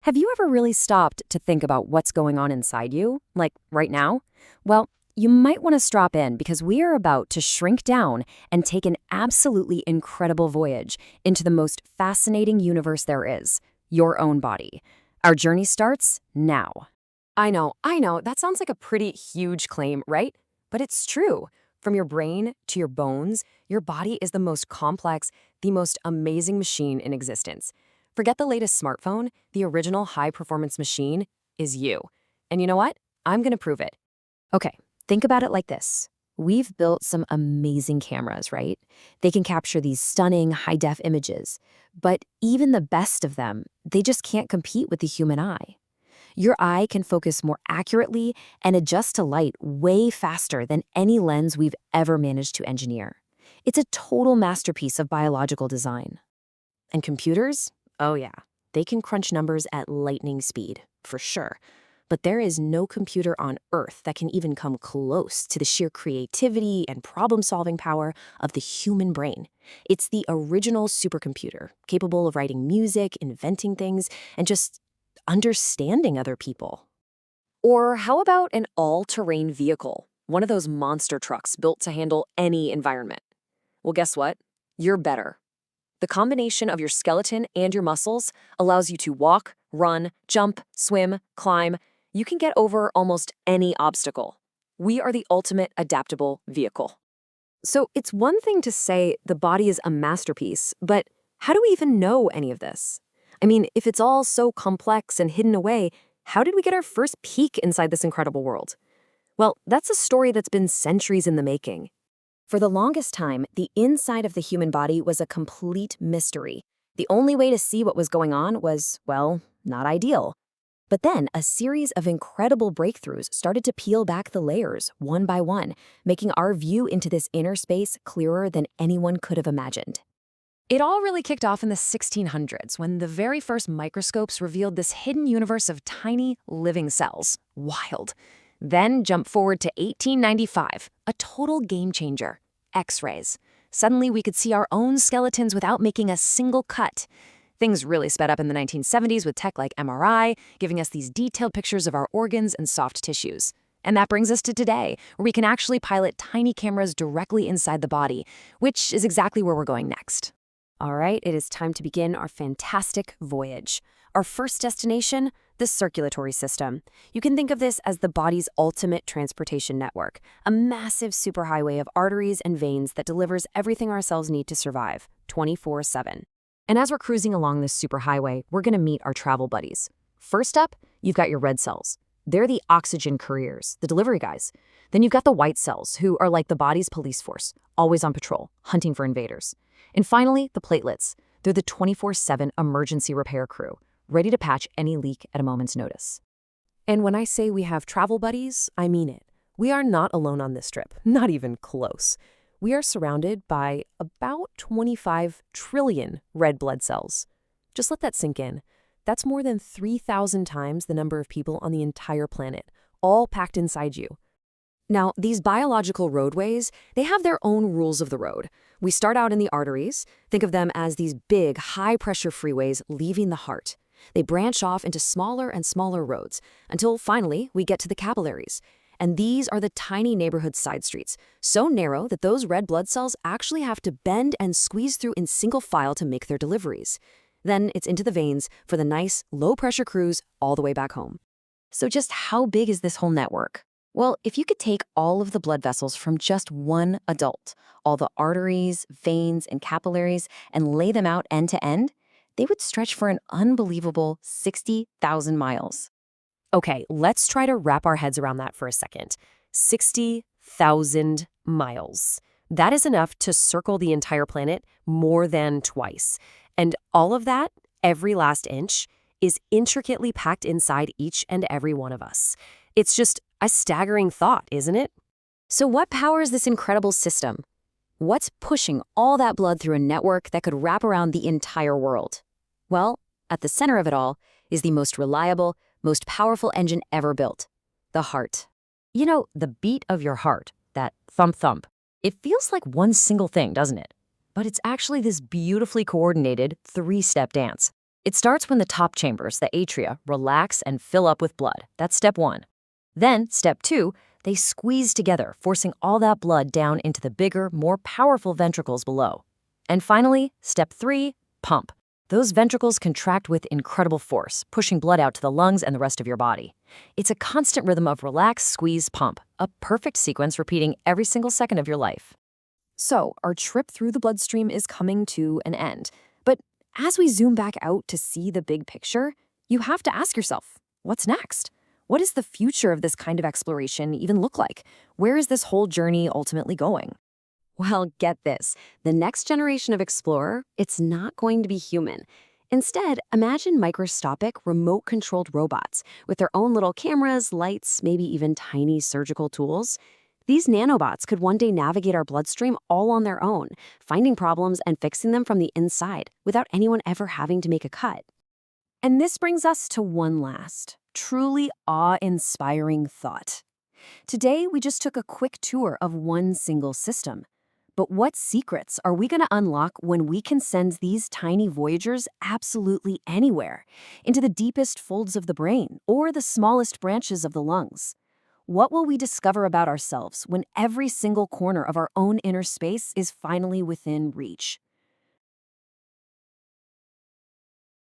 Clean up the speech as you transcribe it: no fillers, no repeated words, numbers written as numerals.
Have you ever really stopped to think about what's going on inside you, like right now? Well, you might want to strap in because we are about to shrink down and take an absolutely incredible voyage into the most fascinating universe there is, your own body. Our journey starts now. I know, that sounds like a pretty huge claim, right? But it's true. From your brain to your bones, your body is the most complex, the most amazing machine in existence. Forget the latest smartphone, the original high-performance machine is you. And you know what? I'm gonna prove it. Okay, think about it like this. We've built some amazing cameras, right? They can capture these stunning high-def images. But even the best of them, they just can't compete with the human eye. Your eye can focus more accurately and adjust to light way faster than any lens we've ever managed to engineer. It's a total masterpiece of biological design. And computers? Oh yeah, they can crunch numbers at lightning speed, for sure. But there is no computer on Earth that can even come close to the sheer creativity and problem-solving power of the human brain. It's the original supercomputer, capable of writing music, inventing things, and just understanding other people. Or how about an all-terrain vehicle? One of those monster trucks built to handle any environment. Well, guess what? You're better. The combination of your skeleton and your muscles allows you to walk, run, jump, swim, climb. You can get over almost any obstacle. We are the ultimate adaptable vehicle. So it's one thing to say the body is a masterpiece, but how do we even know any of this? I mean, if it's all so complex and hidden away, how did we get our first peek inside this incredible world? Well, that's a story that's been centuries in the making. For the longest time, the inside of the human body was a complete mystery. The only way to see what was going on was, well, not ideal. But then a series of incredible breakthroughs started to peel back the layers, one by one, making our view into this inner space clearer than anyone could have imagined. It all really kicked off in the 1600s when the very first microscopes revealed this hidden universe of tiny, living cells. Wild. Then jump forward to 1895, a total game changer. X-rays. Suddenly we could see our own skeletons without making a single cut. Things really sped up in the 1970s with tech like MRI, giving us these detailed pictures of our organs and soft tissues. And that brings us to today, where we can actually pilot tiny cameras directly inside the body, which is exactly where we're going next. All right, it is time to begin our fantastic voyage. Our first destination, the circulatory system. You can think of this as the body's ultimate transportation network, a massive superhighway of arteries and veins that delivers everything our cells need to survive, 24/7. And as we're cruising along this superhighway, we're going to meet our travel buddies. First up, you've got your red cells. They're the oxygen couriers, the delivery guys. Then you've got the white cells, who are like the body's police force, always on patrol, hunting for invaders. And finally, the platelets. They're the 24/7 emergency repair crew, ready to patch any leak at a moment's notice. And when I say we have travel buddies, I mean it. We are not alone on this trip, not even close. We are surrounded by about 25 trillion red blood cells. Just let that sink in. That's more than 3,000 times the number of people on the entire planet, all packed inside you. Now, these biological roadways, they have their own rules of the road. We start out in the arteries. Think of them as these big, high-pressure freeways leaving the heart. They branch off into smaller and smaller roads until finally we get to the capillaries. And these are the tiny neighborhood side streets, so narrow that those red blood cells actually have to bend and squeeze through in single file to make their deliveries. Then it's into the veins for the nice, low-pressure cruise all the way back home. So just how big is this whole network? Well, if you could take all of the blood vessels from just one adult, all the arteries, veins, and capillaries, and lay them out end to end, they would stretch for an unbelievable 60,000 miles. Okay, let's try to wrap our heads around that for a second. 60,000 miles. That is enough to circle the entire planet more than twice. And all of that, every last inch, is intricately packed inside each and every one of us. It's just a staggering thought, isn't it? So what powers this incredible system? What's pushing all that blood through a network that could wrap around the entire world? Well, at the center of it all is the most reliable, most powerful engine ever built, the heart. You know, the beat of your heart, that thump-thump, it feels like one single thing, doesn't it? But it's actually this beautifully coordinated three-step dance. It starts when the top chambers, the atria, relax and fill up with blood. That's step 1. Then, step 2, they squeeze together, forcing all that blood down into the bigger, more powerful ventricles below. And finally, step 3, pump. Those ventricles contract with incredible force, pushing blood out to the lungs and the rest of your body. It's a constant rhythm of relax, squeeze, pump, a perfect sequence repeating every single second of your life. So, our trip through the bloodstream is coming to an end. But as we zoom back out to see the big picture, you have to ask yourself, what's next? What does the future of this kind of exploration even look like? Where is this whole journey ultimately going? Well, get this. The next generation of explorer, it's not going to be human. Instead, imagine microscopic, remote-controlled robots with their own little cameras, lights, maybe even tiny surgical tools. These nanobots could one day navigate our bloodstream all on their own, finding problems and fixing them from the inside without anyone ever having to make a cut. And this brings us to one last, truly awe-inspiring thought. Today, we just took a quick tour of one single system. But what secrets are we going to unlock when we can send these tiny Voyagers absolutely anywhere, into the deepest folds of the brain or the smallest branches of the lungs? What will we discover about ourselves when every single corner of our own inner space is finally within reach?